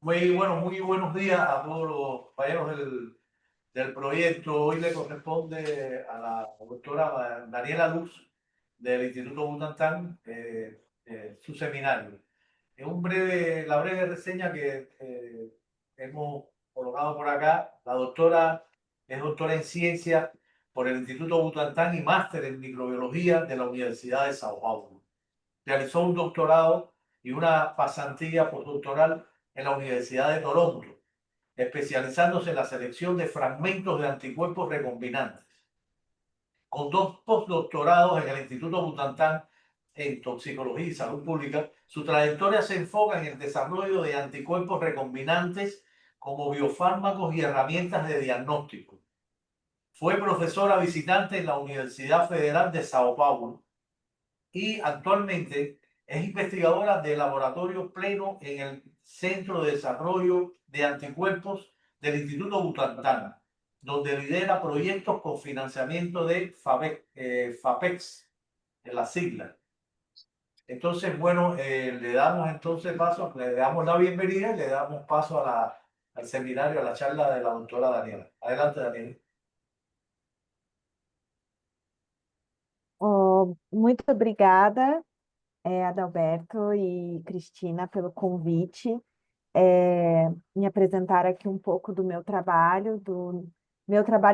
Muy buenos días a todos los compañeros del proyecto. Hoy le corresponde a la doctora Daniela Luz del Instituto Butantan su seminario. La breve reseña que hemos colocado por acá, la doctora es doctora en ciencias por el Instituto Butantan y máster en microbiología de la Universidad de Sao Paulo. Realizó un doctorado y una pasantía postdoctoral en la Universidad de Toronto, especializándose en la selección de fragmentos de anticuerpos recombinantes. Con dos postdoctorados en el Instituto Butantan en toxicología y salud pública, su trayectoria se enfoca en el desarrollo de anticuerpos recombinantes como biofármacos y herramientas de diagnóstico. Fue profesora visitante en la Universidad Federal de Sao Paulo y actualmente es investigadora del laboratorio pleno en el Centro de Desarrollo de Anticuerpos del Instituto Butantan, donde lidera proyectos con financiamiento de FAPEX, en la sigla. Entonces, bueno, le damos entonces paso, le damos la bienvenida y le damos paso al seminario, a la charla de la doctora Daniela. Adelante, Daniela. Oh, muito obrigada, Adalberto e Cristina, pelo convite. Me apresentar aqui um pouco do meu trabalho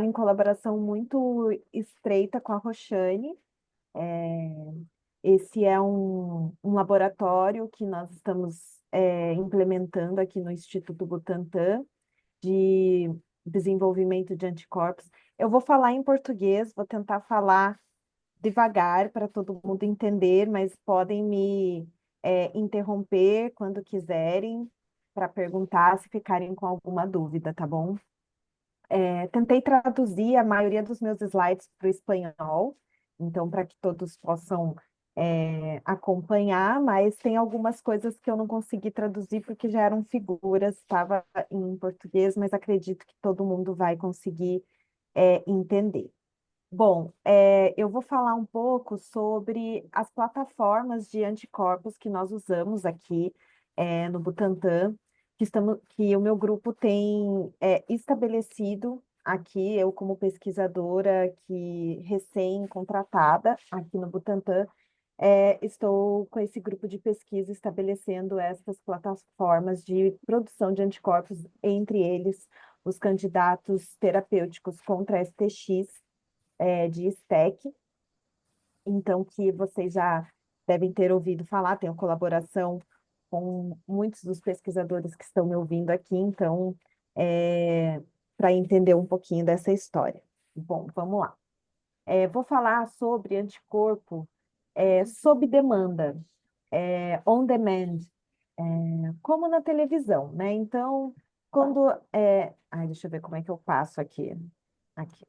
em colaboração muito estreita com a Roxane. É, Esse é um laboratório que nós estamos implementando aqui no Instituto Butantan de desenvolvimento de anticorpos. Eu vou falar em português, vou tentar falar devagar para todo mundo entender, mas podem me interromper quando quiserem para perguntar se ficarem com alguma dúvida, tá bom? Tentei traduzir a maioria dos meus slides para o espanhol, então para que todos possam acompanhar, mas tem algumas coisas que eu não consegui traduzir porque já eram figuras, estava em português, mas acredito que todo mundo vai conseguir entender. Bom, eu vou falar um pouco sobre as plataformas de anticorpos que nós usamos aqui no Butantan, que o meu grupo tem estabelecido aqui, eu como pesquisadora que recém-contratada aqui no Butantan, estou com esse grupo de pesquisa estabelecendo essas plataformas de produção de anticorpos, entre eles os candidatos terapêuticos contra STX, de STEC, então que vocês já devem ter ouvido falar, tenho colaboração com muitos dos pesquisadores que estão me ouvindo aqui, então, para entender um pouquinho dessa história. Bom, vamos lá. Vou falar sobre anticorpo sob demanda, on demand, como na televisão, né? Então, quando... deixa eu ver como é que eu passo aqui. Aqui.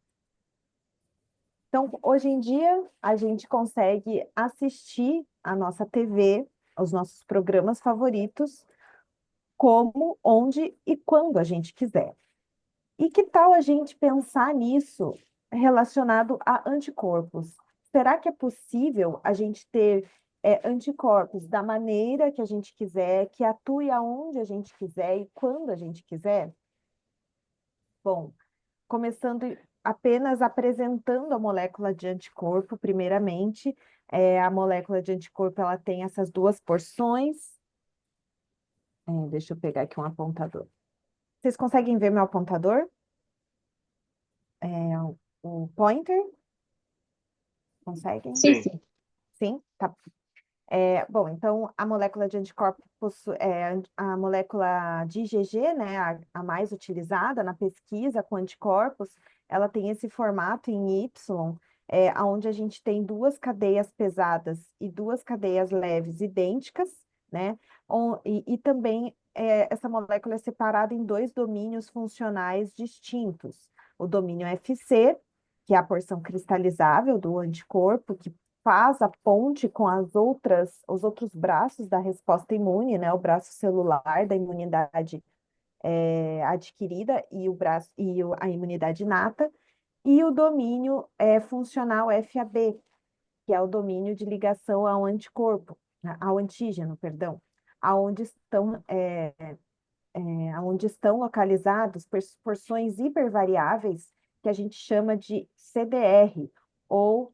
Então, hoje em dia, a gente consegue assistir a nossa TV, os nossos programas favoritos, como, onde e quando a gente quiser. E que tal a gente pensar nisso relacionado a anticorpos? Será que é possível a gente ter anticorpos da maneira que a gente quiser, que atue aonde a gente quiser e quando a gente quiser? Bom, começando apenas apresentando a molécula de anticorpo, primeiramente, a molécula de anticorpo ela tem essas duas porções. Deixa eu pegar aqui um apontador. Vocês conseguem ver meu apontador? O pointer? Conseguem? Sim, sim. Sim? Tá. Bom, então a molécula de anticorpo a molécula de IgG, né, a mais utilizada na pesquisa com anticorpos, ela tem esse formato em Y, onde a gente tem duas cadeias pesadas e duas cadeias leves idênticas, né? E também essa molécula é separada em dois domínios funcionais distintos. O domínio FC, que é a porção cristalizável do anticorpo, que faz a ponte com os outros braços da resposta imune, né? O braço celular da imunidade adquirida e a imunidade inata, e o domínio funcional FAB, que é o domínio de ligação ao anticorpo, ao antígeno, perdão, aonde estão onde estão localizados porções hipervariáveis que a gente chama de CDR, ou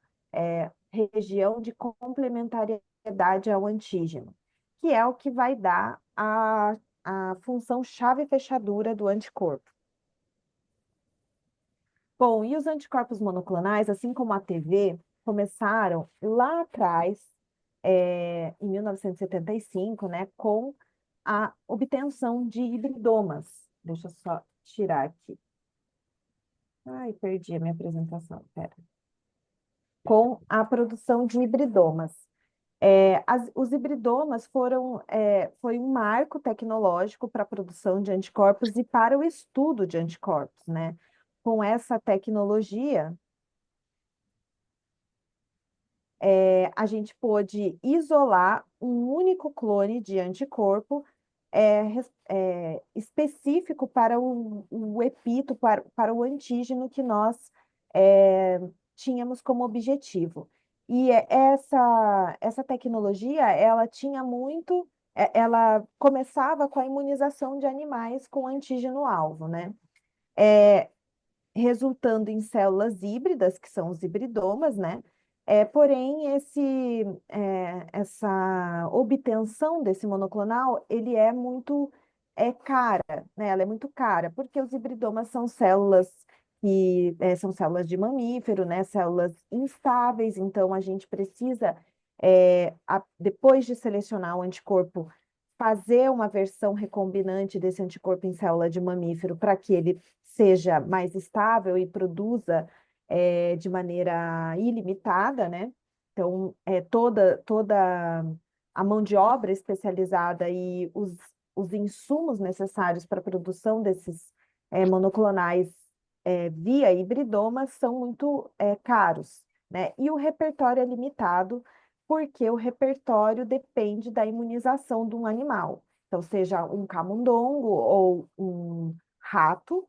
região de complementariedade ao antígeno, que é o que vai dar a função chave-fechadura do anticorpo. Bom, e os anticorpos monoclonais, assim como a TV, começaram lá atrás, em 1975, né, com a obtenção de hibridomas. Deixa eu só tirar aqui. Ai, perdi a minha apresentação, pera. Com a produção de hibridomas. Os hibridomas foi um marco tecnológico para a produção de anticorpos e para o estudo de anticorpos, né? Com essa tecnologia, a gente pôde isolar um único clone de anticorpo específico para o epito, para o antígeno que nós é, tínhamos como objetivo. E essa tecnologia, ela tinha muito, ela começava com a imunização de animais com antígeno-alvo, né? Resultando em células híbridas, que são os hibridomas, né? Porém, essa obtenção desse monoclonal, ele é muito cara, né? Ela é muito cara, porque os hibridomas são células que são células de mamífero, né? Células instáveis, então a gente precisa, depois de selecionar o anticorpo, fazer uma versão recombinante desse anticorpo em célula de mamífero para que ele seja mais estável e produza de maneira ilimitada, né? Então, toda a mão de obra especializada e os insumos necessários para a produção desses monoclonais via hibridoma são muito caros, né? E o repertório é limitado, porque o repertório depende da imunização de um animal. Então, seja um camundongo ou um rato,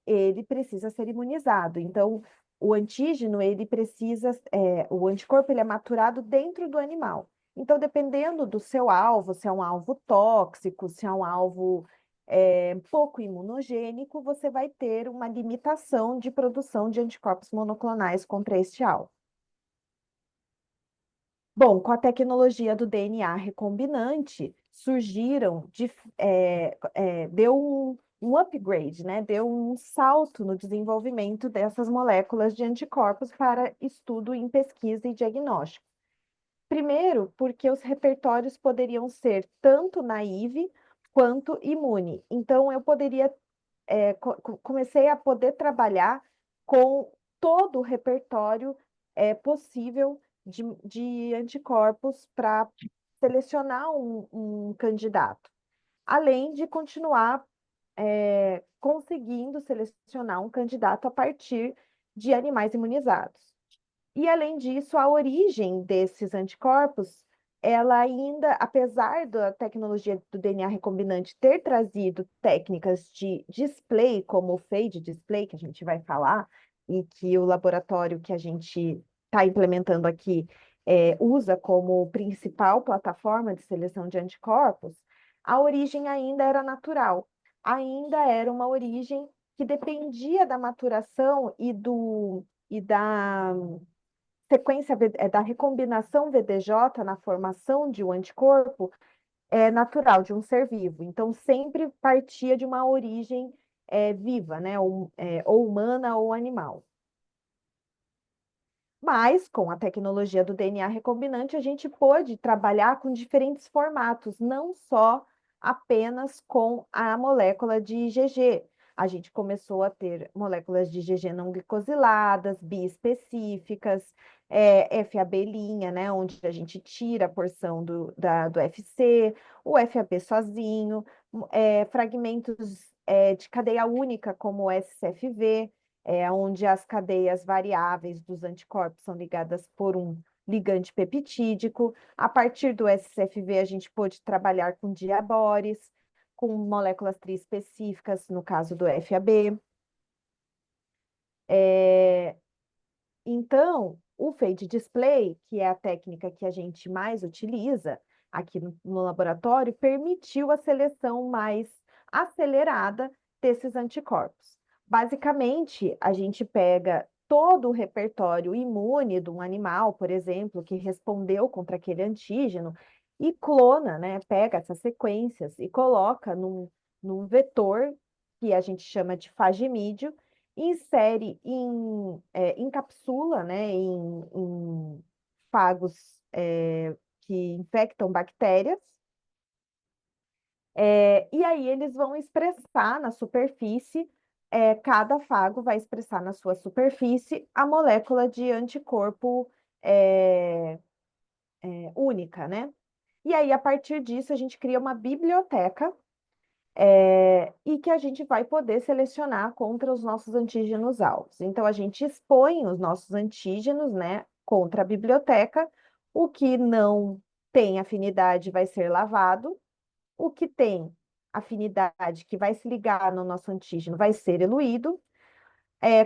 ele precisa ser imunizado. Então, o antígeno, ele precisa, o anticorpo, ele é maturado dentro do animal. Então, dependendo do seu alvo, se é um alvo tóxico, se é um alvo pouco imunogênico, você vai ter uma limitação de produção de anticorpos monoclonais contra este alvo. Bom, com a tecnologia do DNA recombinante, deu um upgrade, né? Deu um salto no desenvolvimento dessas moléculas de anticorpos para estudo em pesquisa e diagnóstico. Primeiro, porque os repertórios poderiam ser tanto naive quanto imune. Então, eu comecei a poder trabalhar com todo o repertório possível de anticorpos para selecionar um candidato, além de continuar conseguindo selecionar um candidato a partir de animais imunizados. E, além disso, a origem desses anticorpos, ela ainda, apesar da tecnologia do DNA recombinante ter trazido técnicas de display, como o fade display, que a gente vai falar, e que o laboratório que a gente está implementando aqui usa como principal plataforma de seleção de anticorpos, a origem ainda era natural, ainda era uma origem que dependia da maturação e da da recombinação VDJ na formação de um anticorpo natural de um ser vivo. Então, sempre partia de uma origem viva, né? Ou humana ou animal. Mas, com a tecnologia do DNA recombinante, a gente pôde trabalhar com diferentes formatos, não só apenas com a molécula de IgG. A gente começou a ter moléculas de IgG não glicosiladas, biespecíficas, FAB linha, né, onde a gente tira a porção do FC, o FAB sozinho, fragmentos de cadeia única, como o SCFV, onde as cadeias variáveis dos anticorpos são ligadas por um ligante peptídico. A partir do SCFV, a gente pôde trabalhar com diabores, com moléculas triespecíficas, no caso do FAB. Então, o fade display, que é a técnica que a gente mais utiliza, aqui no laboratório permitiu a seleção mais acelerada desses anticorpos. Basicamente, a gente pega todo o repertório imune de um animal, por exemplo, que respondeu contra aquele antígeno, e clona, né? Pega essas sequências e coloca num vetor que a gente chama de fagimídio, insere encapsula, né? Em fagos que infectam bactérias, e aí eles vão expressar na superfície, cada fago vai expressar na sua superfície a molécula de anticorpo é, única, né? E aí, a partir disso, a gente cria uma biblioteca, e que a gente vai poder selecionar contra os nossos antígenos alvos. Então, a gente expõe os nossos antígenos, né, contra a biblioteca. O que não tem afinidade vai ser lavado, o que tem afinidade, que vai se ligar no nosso antígeno, vai ser eluído,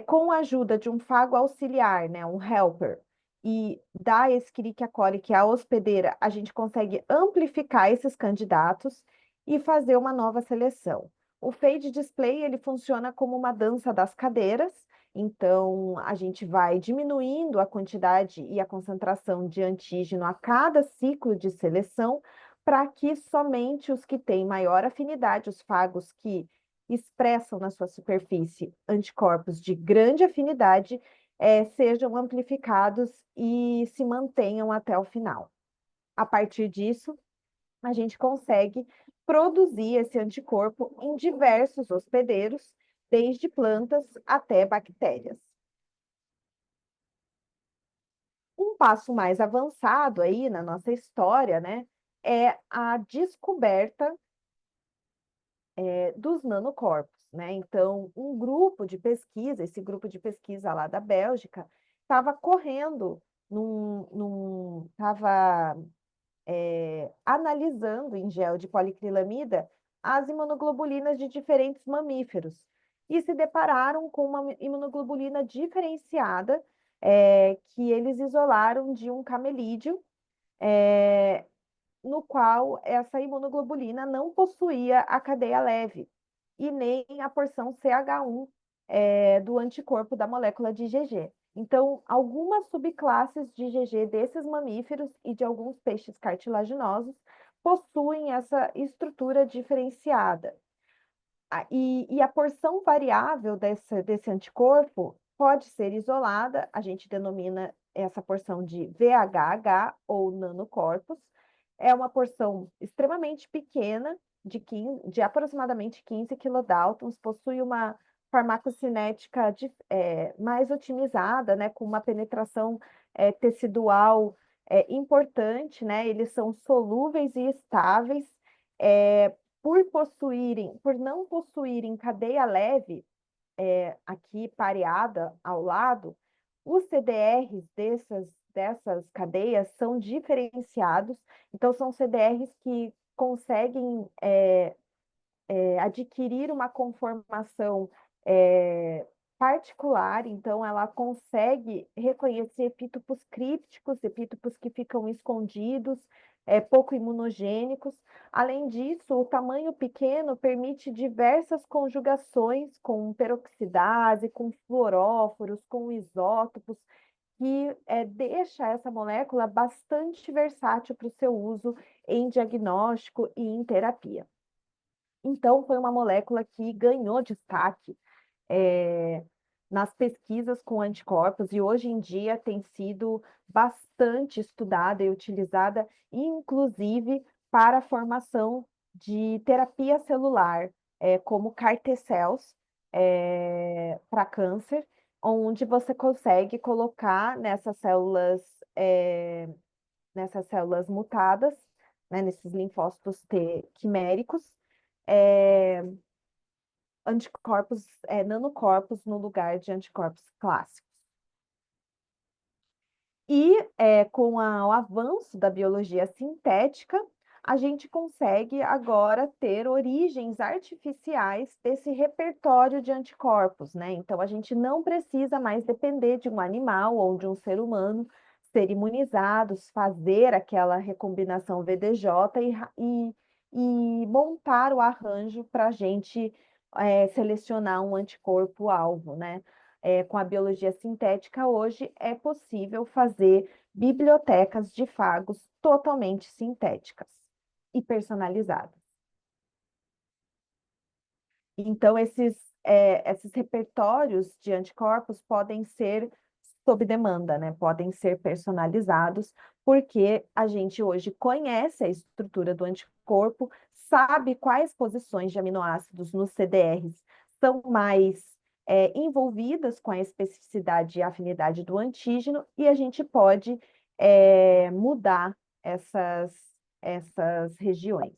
com a ajuda de um fago auxiliar, né, um helper, e da Escherichia coli, que é a hospedeira, a gente consegue amplificar esses candidatos e fazer uma nova seleção. O fade display, ele funciona como uma dança das cadeiras, então a gente vai diminuindo a quantidade e a concentração de antígeno a cada ciclo de seleção, para que somente os que têm maior afinidade, os fagos que expressam na sua superfície anticorpos de grande afinidade, sejam amplificados e se mantenham até o final. A partir disso, a gente consegue produzir esse anticorpo em diversos hospedeiros, desde plantas até bactérias. Um passo mais avançado aí na nossa história, né, é a descoberta dos nanocorpos, né? Então, um grupo de pesquisa, esse grupo de pesquisa lá da Bélgica, estava correndo, estava analisando em gel de policrilamida as imunoglobulinas de diferentes mamíferos e se depararam com uma imunoglobulina diferenciada, que eles isolaram de um camelídeo, no qual essa imunoglobulina não possuía a cadeia leve e nem a porção CH1 do anticorpo da molécula de IgG. Então, algumas subclasses de IgG desses mamíferos e de alguns peixes cartilaginosos possuem essa estrutura diferenciada. E a porção variável desse anticorpo pode ser isolada, a gente denomina essa porção de VHH ou nanocorpos. É uma porção extremamente pequena, de aproximadamente 15 kilodaltons, possui uma farmacocinética mais otimizada, né, com uma penetração tecidual importante, né? Eles são solúveis e estáveis. É, por não possuírem cadeia leve, aqui pareada ao lado, os CDRs dessas cadeias são diferenciados, então são CDRs que conseguem adquirir uma conformação é, particular, então ela consegue reconhecer epítopos crípticos, epítopos que ficam escondidos, pouco imunogênicos. Além disso, o tamanho pequeno permite diversas conjugações com peroxidase, com fluoróforos, com isótopos, que deixa essa molécula bastante versátil para o seu uso em diagnóstico e em terapia. Então, foi uma molécula que ganhou destaque é, nas pesquisas com anticorpos e hoje em dia tem sido bastante estudada e utilizada, inclusive para a formação de terapia celular, como CAR-T-cells, para câncer, onde você consegue colocar nessas células mutadas, né, nesses linfócitos T quiméricos, é, anticorpos, nanocorpos no lugar de anticorpos clássicos. E com o avanço da biologia sintética, a gente consegue agora ter origens artificiais desse repertório de anticorpos, né? Então, a gente não precisa mais depender de um animal ou de um ser humano ser imunizados, fazer aquela recombinação VDJ e montar o arranjo para a gente selecionar um anticorpo-alvo, né? Com a biologia sintética, hoje é possível fazer bibliotecas de fagos totalmente sintéticas e personalizadas. Então, esses repertórios de anticorpos podem ser sob demanda, né? Podem ser personalizados, porque a gente hoje conhece a estrutura do anticorpo, sabe quais posições de aminoácidos nos CDRs são mais envolvidas com a especificidade e afinidade do antígeno, e a gente pode mudar essas regiões.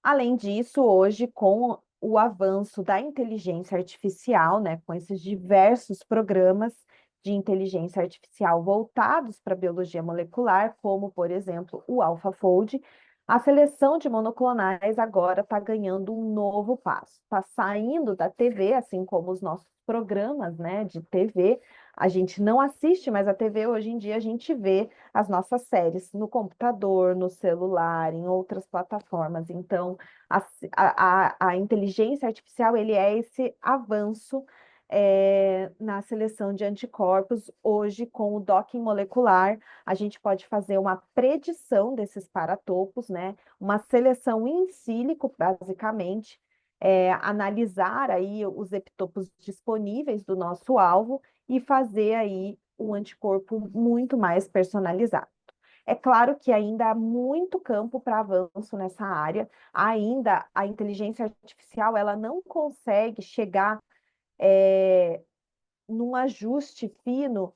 Além disso, hoje, com o avanço da inteligência artificial, né, com esses diversos programas de inteligência artificial voltados para a biologia molecular, como, por exemplo, o AlphaFold, a seleção de monoclonais agora está ganhando um novo passo. Está saindo da TV, assim como os nossos programas, né, de TV. A gente não assiste mais a TV, hoje em dia a gente vê as nossas séries no computador, no celular, em outras plataformas. Então, a inteligência artificial ele é esse avanço na seleção de anticorpos. Hoje, com o docking molecular, a gente pode fazer uma predição desses paratopos, né? Uma seleção in silico, basicamente, analisar aí os epitopos disponíveis do nosso alvo e fazer aí um anticorpo muito mais personalizado. É claro que ainda há muito campo para avanço nessa área. Ainda a inteligência artificial ela não consegue chegar num ajuste fino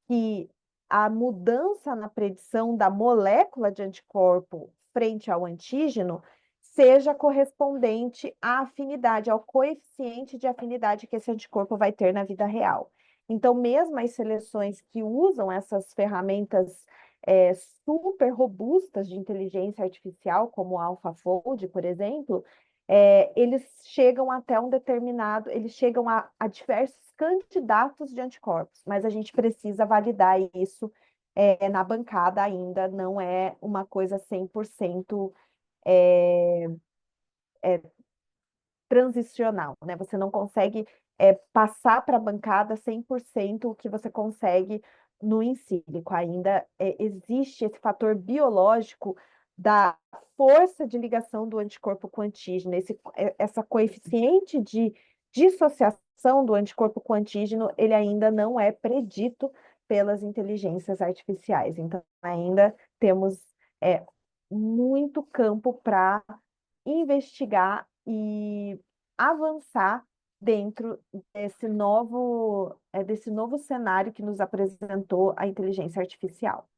que a mudança na predição da molécula de anticorpo frente ao antígeno seja correspondente à afinidade, ao coeficiente de afinidade que esse anticorpo vai ter na vida real. Então, mesmo as seleções que usam essas ferramentas super robustas de inteligência artificial, como o AlphaFold, por exemplo, eles chegam até um determinado, eles chegam a diversos candidatos de anticorpos, mas a gente precisa validar isso na bancada ainda, não é uma coisa 100% é, transicional, né? Você não consegue passar para a bancada 100% o que você consegue no in silico. Ainda existe esse fator biológico da força de ligação do anticorpo com o antígeno, essa coeficiente de dissociação do anticorpo com o antígeno, ele ainda não é predito pelas inteligências artificiais. Então, ainda temos muito campo para investigar e avançar dentro desse novo cenário que nos apresentou a inteligência artificial.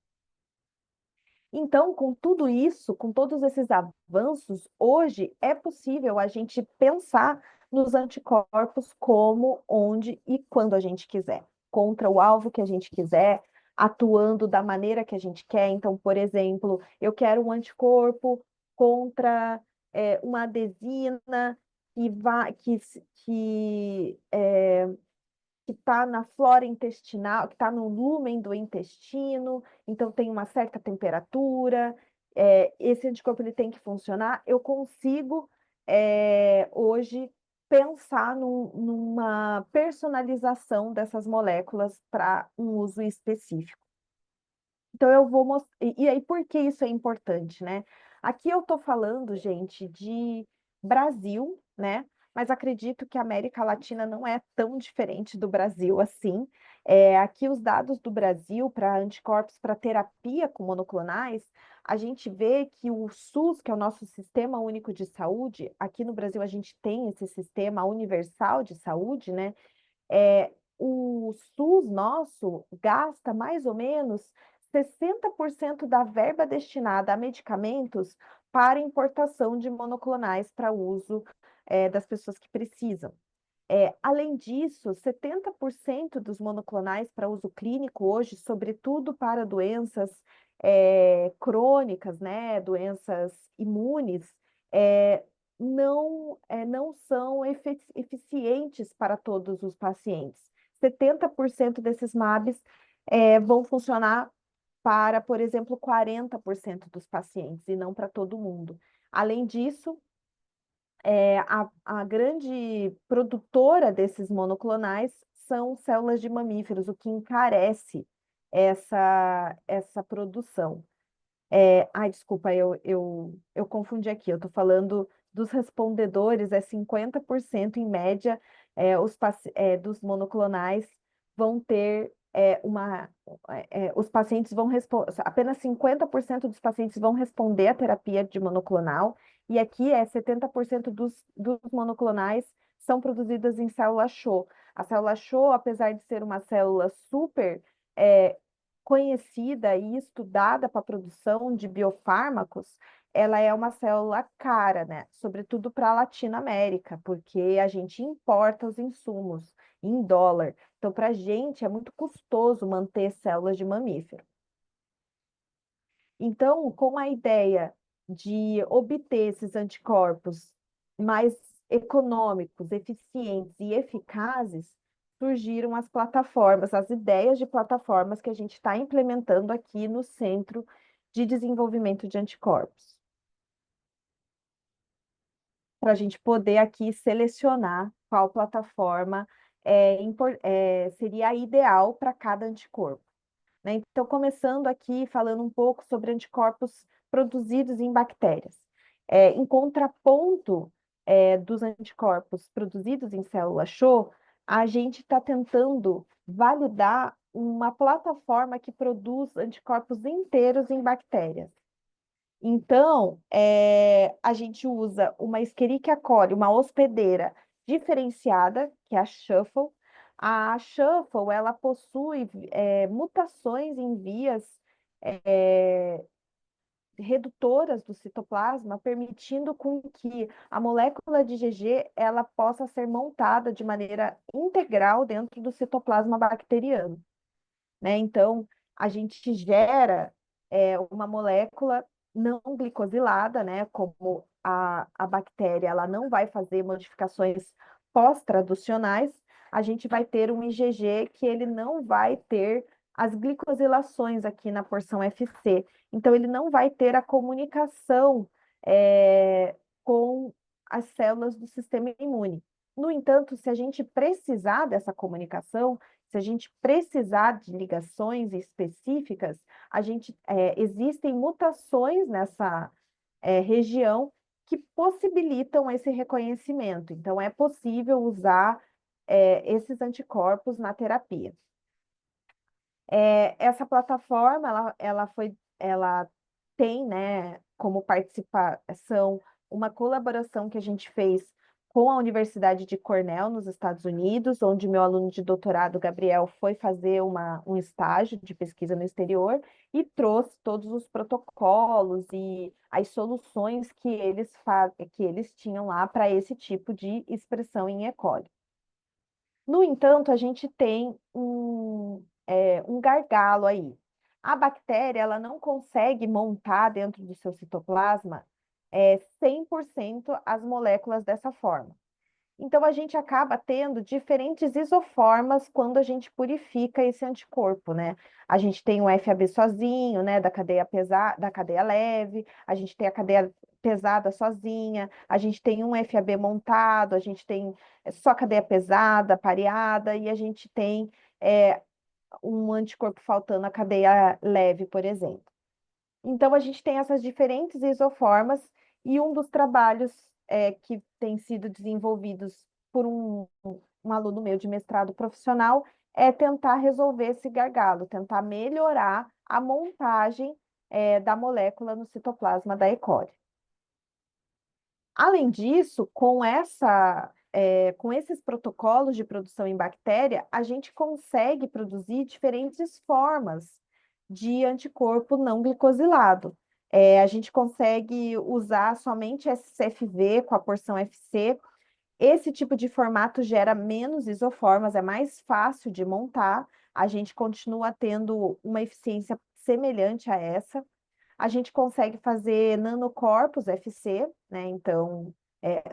Então, com tudo isso, com todos esses avanços, hoje é possível a gente pensar nos anticorpos como, onde e quando a gente quiser, contra o alvo que a gente quiser, atuando da maneira que a gente quer. Então, por exemplo, eu quero um anticorpo contra uma adesina que vai, que está na flora intestinal, que está no lúmen do intestino, então tem uma certa temperatura, esse anticorpo ele tem que funcionar. Eu consigo hoje pensar numa personalização dessas moléculas para um uso específico. Então eu vou mostrar. E aí, por que isso é importante, né? Aqui eu estou falando, gente, de Brasil, né? Mas acredito que a América Latina não é tão diferente do Brasil assim. Aqui os dados do Brasil para anticorpos para terapia com monoclonais, a gente vê que o SUS, que é o nosso Sistema Único de Saúde, aqui no Brasil a gente tem esse Sistema Universal de Saúde, né? O SUS nosso gasta mais ou menos 60% da verba destinada a medicamentos para importação de monoclonais para uso das pessoas que precisam. Além disso, 70% dos monoclonais para uso clínico hoje, sobretudo para doenças crônicas, né, doenças imunes, é, não são eficientes para todos os pacientes. 70% desses MABs vão funcionar para, por exemplo, 40% dos pacientes e não para todo mundo. Além disso, a grande produtora desses monoclonais são células de mamíferos, o que encarece essa produção. Ai, desculpa, eu confundi aqui. Eu estou falando dos respondedores, 50% em média, dos monoclonais vão ter os pacientes vão responder, apenas 50% dos pacientes vão responder à terapia de monoclonal, e aqui 70% dos monoclonais são produzidas em célula CHO. A célula CHO, apesar de ser uma célula super é, conhecida e estudada para a produção de biofármacos, ela é uma célula cara, né? Sobretudo para a Latinoamérica, porque a gente importa os insumos em dólar. Então, para a gente é muito custoso manter células de mamífero. Então, com a ideia de obter esses anticorpos mais econômicos, eficientes e eficazes, surgiram as plataformas, as ideias de plataformas que a gente está implementando aqui no Centro de Desenvolvimento de Anticorpos, para a gente poder aqui selecionar qual plataforma seria a ideal para cada anticorpo, né? Então, começando aqui falando um pouco sobre anticorpos produzidos em bactérias. Em contraponto, dos anticorpos produzidos em célula CHO, a gente está tentando validar uma plataforma que produz anticorpos inteiros em bactérias. Então, a gente usa uma Escherichia coli, uma hospedeira diferenciada, que é a Shuffle. A Shuffle, ela possui mutações em vias é, redutoras do citoplasma, permitindo com que a molécula de IgG ela possa ser montada de maneira integral dentro do citoplasma bacteriano, né? Então, a gente gera uma molécula não glicosilada, né? Como a bactéria ela não vai fazer modificações pós-traducionais, a gente vai ter um IgG que ele não vai ter as glicosilações aqui na porção FC. Então, ele não vai ter a comunicação com as células do sistema imune. No entanto, se a gente precisar dessa comunicação, se a gente precisar de ligações específicas, existem mutações nessa região que possibilitam esse reconhecimento. Então, é possível usar esses anticorpos na terapia. Essa plataforma, ela tem, né, como participação uma colaboração que a gente fez com a Universidade de Cornell, nos Estados Unidos, onde meu aluno de doutorado, Gabriel, foi fazer um estágio de pesquisa no exterior e trouxe todos os protocolos e as soluções que eles tinham lá para esse tipo de expressão em E. coli. No entanto, a gente tem um gargalo aí. A bactéria ela não consegue montar dentro do seu citoplasma 100% as moléculas dessa forma. Então, a gente acaba tendo diferentes isoformas quando a gente purifica esse anticorpo, né? A gente tem o FAB sozinho, né, da cadeia pesada, da cadeia leve, a gente tem a cadeia pesada sozinha, a gente tem um FAB montado, a gente tem só cadeia pesada, pareada, e a gente tem um anticorpo faltando a cadeia leve, por exemplo. Então, a gente tem essas diferentes isoformas, e um dos trabalhos que tem sido desenvolvidos por um aluno meu de mestrado profissional é tentar resolver esse gargalo, tentar melhorar a montagem da molécula no citoplasma da E. coli. Além disso, com esses protocolos de produção em bactéria, a gente consegue produzir diferentes formas de anticorpo não glicosilado. A gente consegue usar somente SCFV com a porção FC. Esse tipo de formato gera menos isoformas, é mais fácil de montar. A gente continua tendo uma eficiência semelhante a essa. A gente consegue fazer nanocorpos FC, né? Então, é,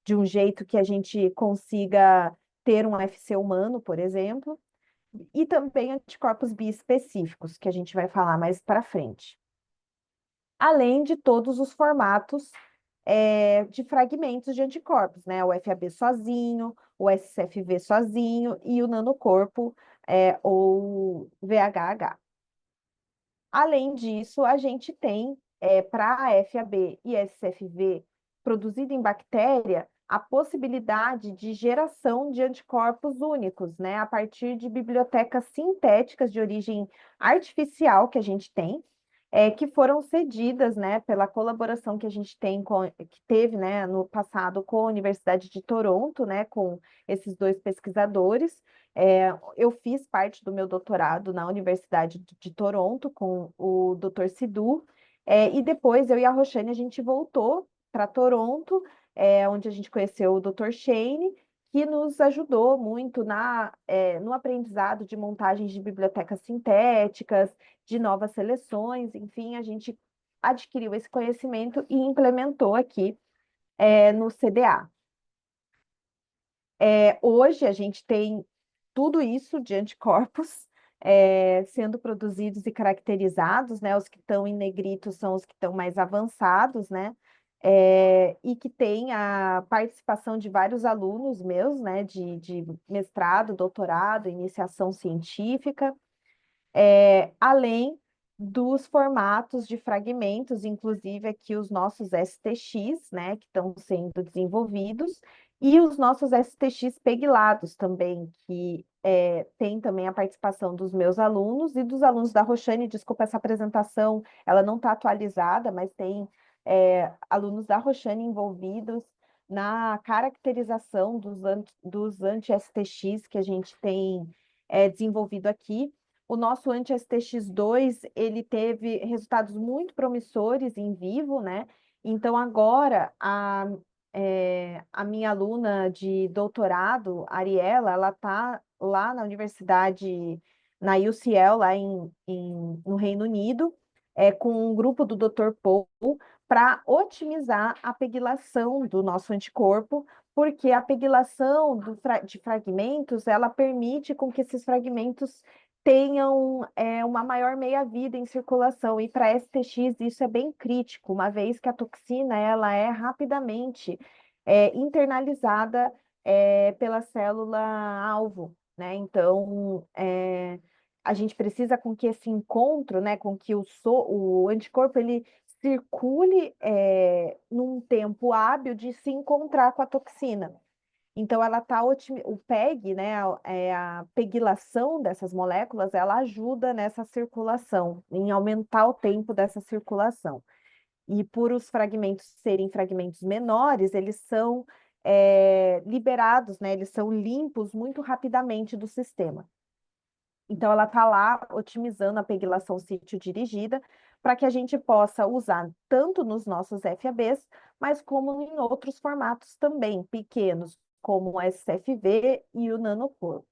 de um jeito que a gente consiga ter um FC humano, por exemplo, e também anticorpos biespecíficos, que a gente vai falar mais para frente. Além de todos os formatos de fragmentos de anticorpos, né? O FAB sozinho, o SCFV sozinho e o nanocorpo ou VHH. Além disso, a gente tem, para a FAB e SCFV produzido em bactéria, a possibilidade de geração de anticorpos únicos, né, a partir de bibliotecas sintéticas de origem artificial que a gente tem, que foram cedidas, né, pela colaboração que a gente tem que teve, né, no passado com a Universidade de Toronto, né, com esses dois pesquisadores. Eu fiz parte do meu doutorado na Universidade de Toronto com o Dr. Sidhu, e depois eu e a Roxane a gente voltou para Toronto, onde a gente conheceu o Dr. Shane, que nos ajudou muito no aprendizado de montagens de bibliotecas sintéticas, de novas seleções, enfim, a gente adquiriu esse conhecimento e implementou aqui, no CDA. Hoje a gente tem tudo isso de anticorpos sendo produzidos e caracterizados, né? Os que estão em negrito são os que estão mais avançados, né? E que tem a participação de vários alunos meus, né? De mestrado, doutorado, iniciação científica, além dos formatos de fragmentos, inclusive aqui os nossos STX, né, que estão sendo desenvolvidos, e os nossos STX peglados também, que tem também a participação dos meus alunos e dos alunos da Roxane. Desculpa essa apresentação, ela não está atualizada, mas tem alunos da Roxane envolvidos na caracterização dos anti-STX que a gente tem desenvolvido aqui. O nosso anti-STX2, ele teve resultados muito promissores em vivo, né? Então, agora, a minha aluna de doutorado, Ariela, ela está lá na universidade, na UCL, lá no Reino Unido, com um grupo do Dr. Paul, para otimizar a pegylação do nosso anticorpo, porque a pegylação de fragmentos, ela permite com que esses fragmentos tenham uma maior meia-vida em circulação. E para STX isso é bem crítico, uma vez que a toxina ela é rapidamente internalizada pela célula-alvo, né? Então, a gente precisa com que esse encontro, né, com que o anticorpo ele circule num tempo hábil de se encontrar com a toxina. Então, ela está o PEG, né, a pegylação dessas moléculas, ela ajuda nessa circulação, em aumentar o tempo dessa circulação. E por os fragmentos serem fragmentos menores, eles são liberados, né, eles são limpos muito rapidamente do sistema. Então, ela está lá otimizando a pegylação sítio-dirigida para que a gente possa usar tanto nos nossos FABs, mas como em outros formatos também, pequenos, como o SFV e o nanocorpo.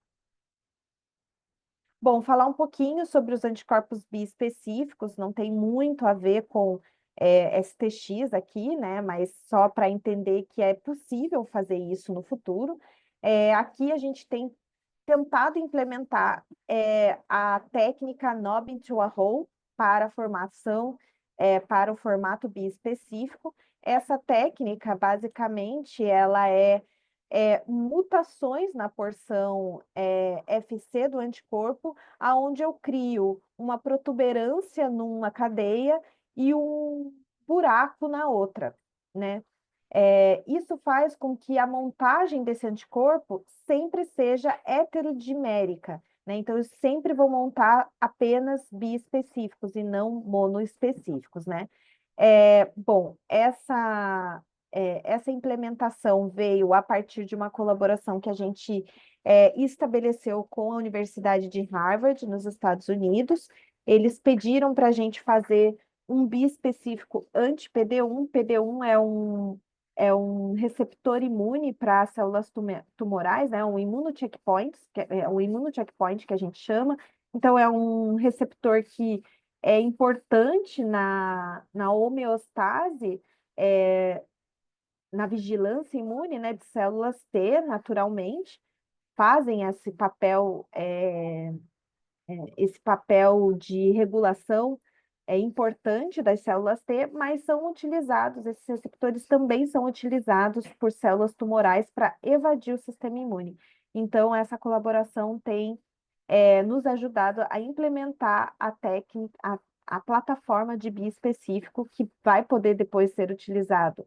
Bom, falar um pouquinho sobre os anticorpos biespecíficos, não tem muito a ver com STX aqui, né? Mas só para entender que é possível fazer isso no futuro. Aqui a gente tem tentado implementar a técnica Knob into a Hole para a formação, para o formato biespecífico. Essa técnica, basicamente, ela mutações na porção FC do anticorpo, aonde eu crio uma protuberância numa cadeia e um buraco na outra, né? Isso faz com que a montagem desse anticorpo sempre seja heterodimérica, né? Então, eu sempre vou montar apenas biespecíficos e não monoespecíficos, né? Bom, essa implementação veio a partir de uma colaboração que a gente estabeleceu com a Universidade de Harvard, nos Estados Unidos. Eles pediram para a gente fazer um biespecífico anti-PD1. PD1 é um receptor imune para células tumorais, né? Um imunocheckpoint, um imunocheckpoint que a gente chama. Então, é um receptor que é importante na homeostase, na vigilância imune, né, de células T, naturalmente. fazem esse papel de regulação é importante das células T, mas são utilizados, esses receptores também são utilizados por células tumorais para evadir o sistema imune. Então, essa colaboração tem nos ajudado a implementar a técnica, a plataforma de biespecífico, que vai poder depois ser utilizado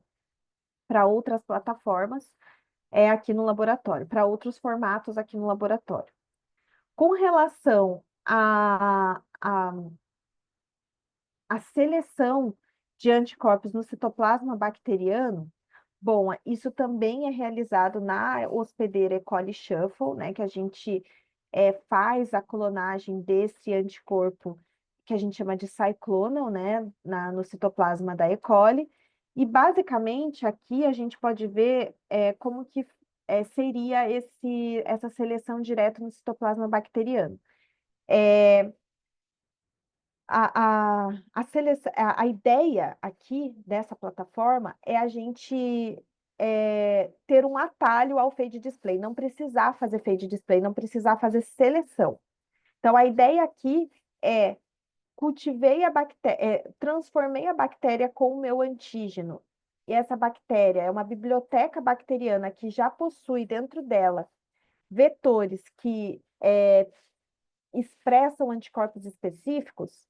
para outras plataformas aqui no laboratório, para outros formatos aqui no laboratório. Com relação a seleção de anticorpos no citoplasma bacteriano, bom, isso também é realizado na hospedeira E. coli Shuffle, né, que a gente faz a clonagem desse anticorpo, que a gente chama de cyclonal, né, no citoplasma da E. coli, e basicamente aqui a gente pode ver como que seria essa seleção direta no citoplasma bacteriano. A ideia aqui dessa plataforma é a gente ter um atalho ao fade display, não precisar fazer fade display, não precisar fazer seleção. Então, a ideia aqui é transformei a bactéria com o meu antígeno. E essa bactéria é uma biblioteca bacteriana que já possui dentro dela vetores que expressam anticorpos específicos.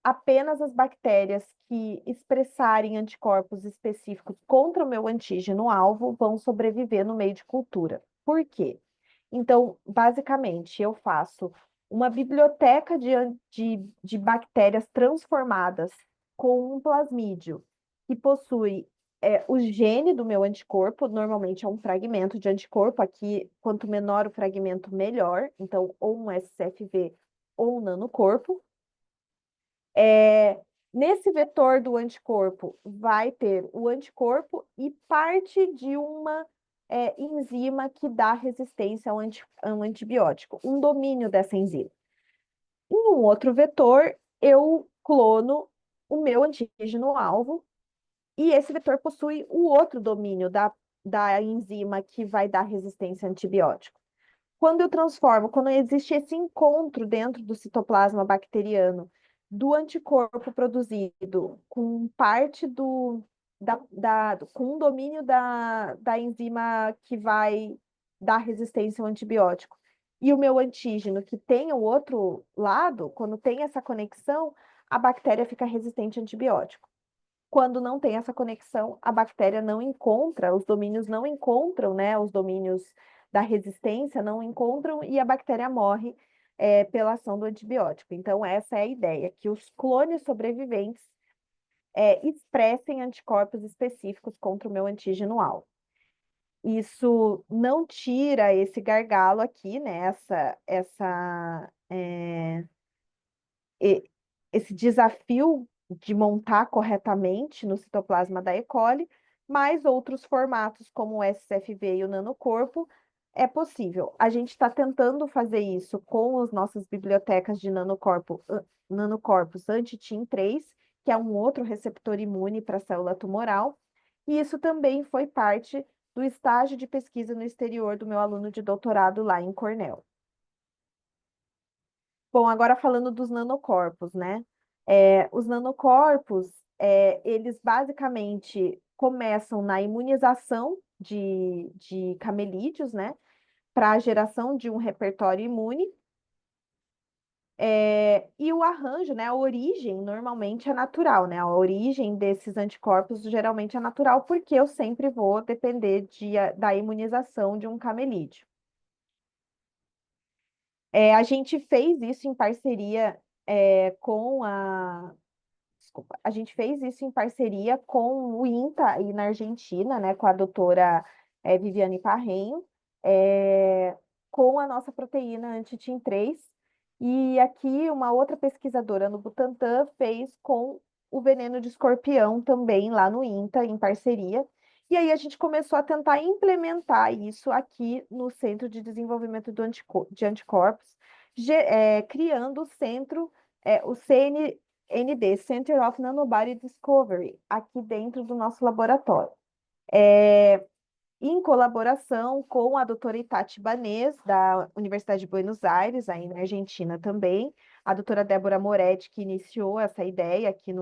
Apenas as bactérias que expressarem anticorpos específicos contra o meu antígeno-alvo vão sobreviver no meio de cultura. Por quê? Então, basicamente, eu faço uma biblioteca de bactérias transformadas com um plasmídio que possui o gene do meu anticorpo, normalmente é um fragmento de anticorpo, aqui, quanto menor o fragmento, melhor, então, ou um SCFV ou um nanocorpo. Nesse vetor do anticorpo vai ter o anticorpo e parte de uma enzima que dá resistência a um antibiótico, um domínio dessa enzima. Em um outro vetor, eu clono o meu antígeno-alvo e esse vetor possui o outro domínio da enzima que vai dar resistência a antibiótico. Quando existe esse encontro dentro do citoplasma bacteriano do anticorpo produzido com parte com um domínio da enzima que vai dar resistência ao antibiótico, e o meu antígeno que tem o outro lado, quando tem essa conexão, a bactéria fica resistente a antibiótico. Quando não tem essa conexão, a bactéria não encontra, os domínios não encontram, né? Os domínios da resistência não encontram e a bactéria morre pela ação do antibiótico. Então, essa é a ideia, que os clones sobreviventes expressem anticorpos específicos contra o meu antígeno-alvo. Isso não tira esse gargalo aqui, né? Esse desafio de montar corretamente no citoplasma da E. coli, mas outros formatos, como o SCFV e o nanocorpo, é possível. A gente está tentando fazer isso com as nossas bibliotecas de nanocorpos anti-TIM3, que é um outro receptor imune para a célula tumoral, e isso também foi parte do estágio de pesquisa no exterior do meu aluno de doutorado lá em Cornell. Bom, agora falando dos nanocorpos, né? Os nanocorpos, eles basicamente começam na imunização de camelídeos, né? Para a geração de um repertório imune. E o arranjo, né? A origem normalmente é natural, né? A origem desses anticorpos geralmente é natural, porque eu sempre vou depender da imunização de um camelídeo. A gente fez isso em parceria com a. Desculpa, a gente fez isso em parceria com o INTA aí na Argentina, né, com a doutora Viviane Parrenho, com a nossa proteína anti-TIM3. E aqui uma outra pesquisadora no Butantan fez com o veneno de escorpião também lá no INTA, em parceria. E aí a gente começou a tentar implementar isso aqui no Centro de Desenvolvimento de Anticorpos, criando o centro, o CND, Center of Nanobody Discovery, aqui dentro do nosso laboratório. em colaboração com a doutora Itati Banez, da Universidade de Buenos Aires, aí na Argentina também, a doutora Débora Moretti, que iniciou essa ideia aqui,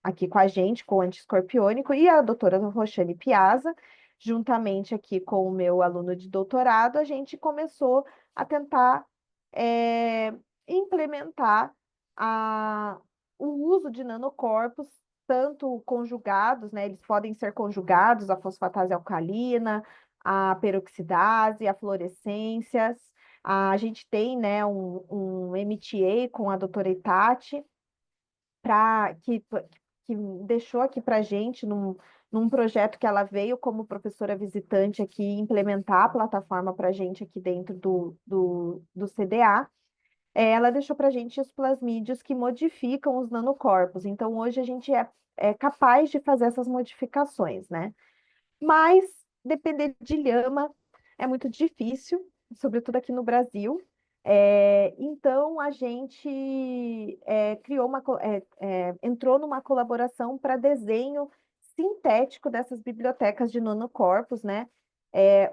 aqui com a gente, com o antiescorpiônico, e a doutora Roxane Piazza, juntamente aqui com o meu aluno de doutorado, a gente começou a tentar é, implementar o uso de nanocorpos, tanto conjugados, né? Eles podem ser conjugados à fosfatase alcalina, à peroxidase, a fluorescências. A gente tem, né, um MTA com a doutora Itati, que deixou aqui para a gente num projeto que ela veio como professora visitante aqui implementar a plataforma para a gente aqui dentro do CDA. Ela deixou para a gente os plasmídios que modificam os nanocorpos. Então, hoje a gente é capaz de fazer essas modificações, né? Mas depender de lhama é muito difícil, sobretudo aqui no Brasil. Então a gente criou entrou numa colaboração para desenho sintético dessas bibliotecas de nanocorpos, né?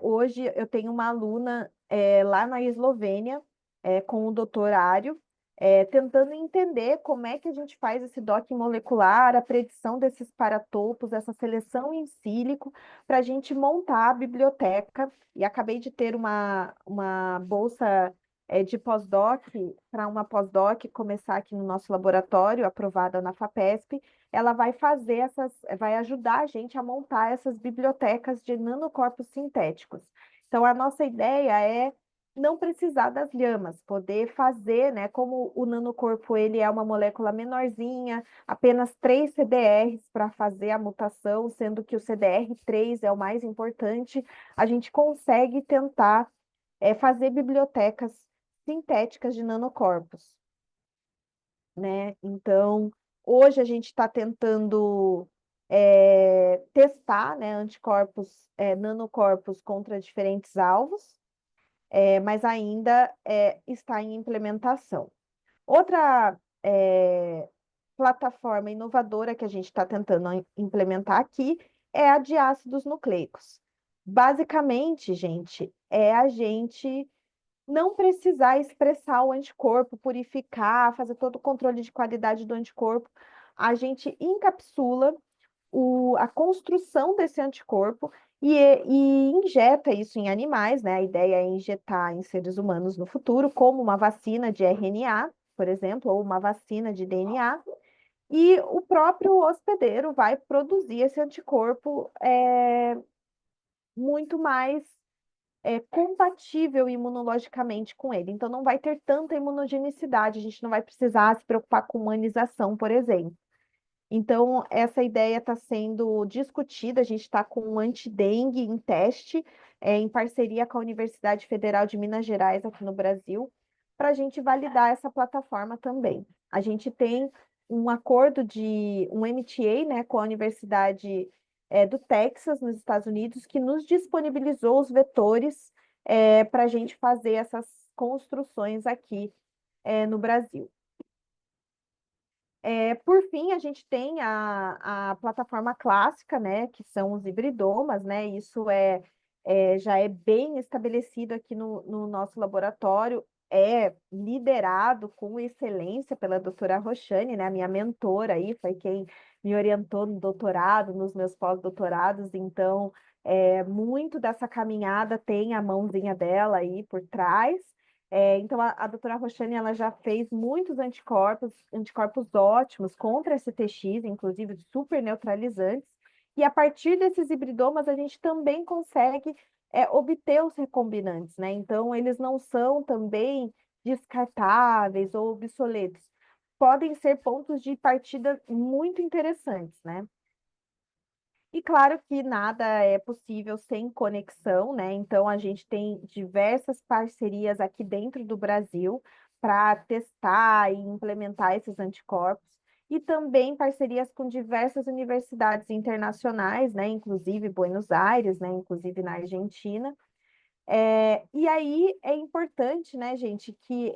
Hoje eu tenho uma aluna lá na Eslovênia com o doutorário tentando entender como é que a gente faz esse docking molecular, a predição desses paratopos, essa seleção in sílico, para a gente montar a biblioteca. E acabei de ter uma bolsa de pós-doc, para uma pós-doc começar aqui no nosso laboratório, aprovada na FAPESP. Ela vai vai ajudar a gente a montar essas bibliotecas de nanocorpos sintéticos. Então, a nossa ideia é não precisar das lhamas, poder fazer, né? Como o nanocorpo ele é uma molécula menorzinha, apenas 3 CDRs para fazer a mutação, sendo que o CDR3 é o mais importante, a gente consegue tentar fazer bibliotecas sintéticas de nanocorpos, né? Então, hoje a gente está tentando testar, né, anticorpos, nanocorpos contra diferentes alvos, mas ainda está em implementação. Outra plataforma inovadora que a gente está tentando implementar aqui é a de ácidos nucleicos. Basicamente, gente, é a gente não precisar expressar o anticorpo, purificar, fazer todo o controle de qualidade do anticorpo. A gente encapsula a construção desse anticorpo e injeta isso em animais, né? A ideia é injetar em seres humanos no futuro, como uma vacina de RNA, por exemplo, ou uma vacina de DNA, e o próprio hospedeiro vai produzir esse anticorpo muito mais compatível imunologicamente com ele. Então, não vai ter tanta imunogenicidade, a gente não vai precisar se preocupar com humanização, por exemplo. Então, essa ideia está sendo discutida. A gente está com um antidengue em teste, em parceria com a Universidade Federal de Minas Gerais, aqui no Brasil, para a gente validar essa plataforma também. A gente tem um acordo um MTA, né, com a Universidade do Texas, nos Estados Unidos, que nos disponibilizou os vetores para a gente fazer essas construções aqui no Brasil. Por fim, a gente tem a plataforma clássica, né, que são os hibridomas, né, isso já é bem estabelecido aqui no nosso laboratório, é liderado com excelência pela doutora Roxane, né, a minha mentora aí, foi quem me orientou no doutorado, nos meus pós-doutorados, então, muito dessa caminhada tem a mãozinha dela aí por trás. Então, a doutora Roxane, ela já fez muitos anticorpos ótimos contra STX, inclusive super neutralizantes, e a partir desses hibridomas a gente também consegue obter os recombinantes, né? Então, eles não são também descartáveis ou obsoletos. Podem ser pontos de partida muito interessantes, né? E claro que nada é possível sem conexão, né? Então a gente tem diversas parcerias aqui dentro do Brasil para testar e implementar esses anticorpos, e também parcerias com diversas universidades internacionais, né? Inclusive Buenos Aires, né? Inclusive na Argentina. E aí é importante, né, gente, que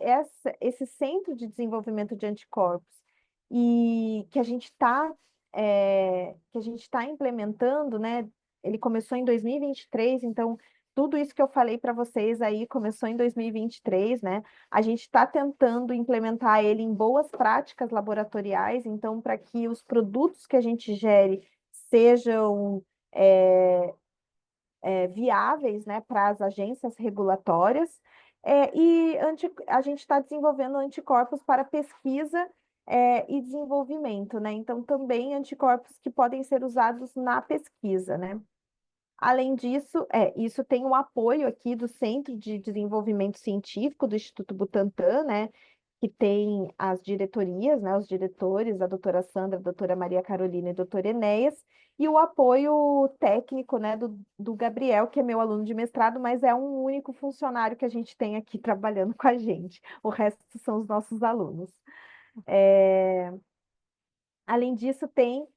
esse centro de desenvolvimento de anticorpos e que a gente está implementando, né, ele começou em 2023, então tudo isso que eu falei para vocês aí começou em 2023, né? A gente está tentando implementar ele em boas práticas laboratoriais, então, para que os produtos que a gente gere sejam viáveis, né, para as agências regulatórias. A gente está desenvolvendo anticorpos para pesquisa e desenvolvimento, né? Então, também anticorpos que podem ser usados na pesquisa, né? Além disso, isso tem o apoio aqui do Centro de Desenvolvimento Científico do Instituto Butantan, né? Que tem as diretorias, né? Os diretores, a doutora Sandra, a doutora Maria Carolina e o doutor Enéas, e o apoio técnico, né? Do Gabriel, que é meu aluno de mestrado, mas é um único funcionário que a gente tem aqui trabalhando com a gente. O resto são os nossos alunos. É, Além disso, tem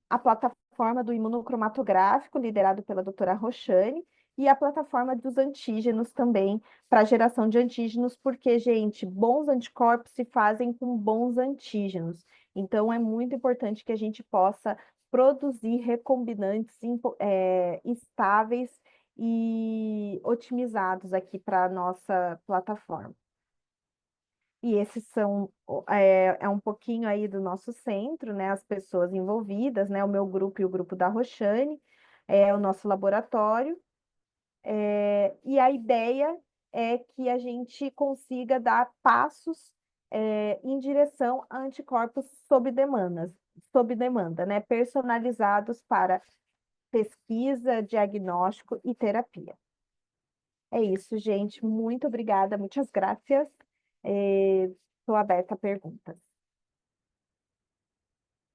a plataforma do imunocromatográfico, liderado pela doutora Roxane, e a plataforma dos antígenos também, para geração de antígenos, porque, gente, bons anticorpos se fazem com bons antígenos. Então, é muito importante que a gente possa produzir recombinantes estáveis e otimizados aqui para a nossa plataforma. E esses é um pouquinho aí do nosso centro, né? As pessoas envolvidas, né? O meu grupo e o grupo da Roxane, é o nosso laboratório. E a ideia é que a gente consiga dar passos em direção a anticorpos sob demanda, né? Personalizados para pesquisa, diagnóstico e terapia. É isso, gente. Muito obrigada, muitas graças. Estou aberta a perguntas.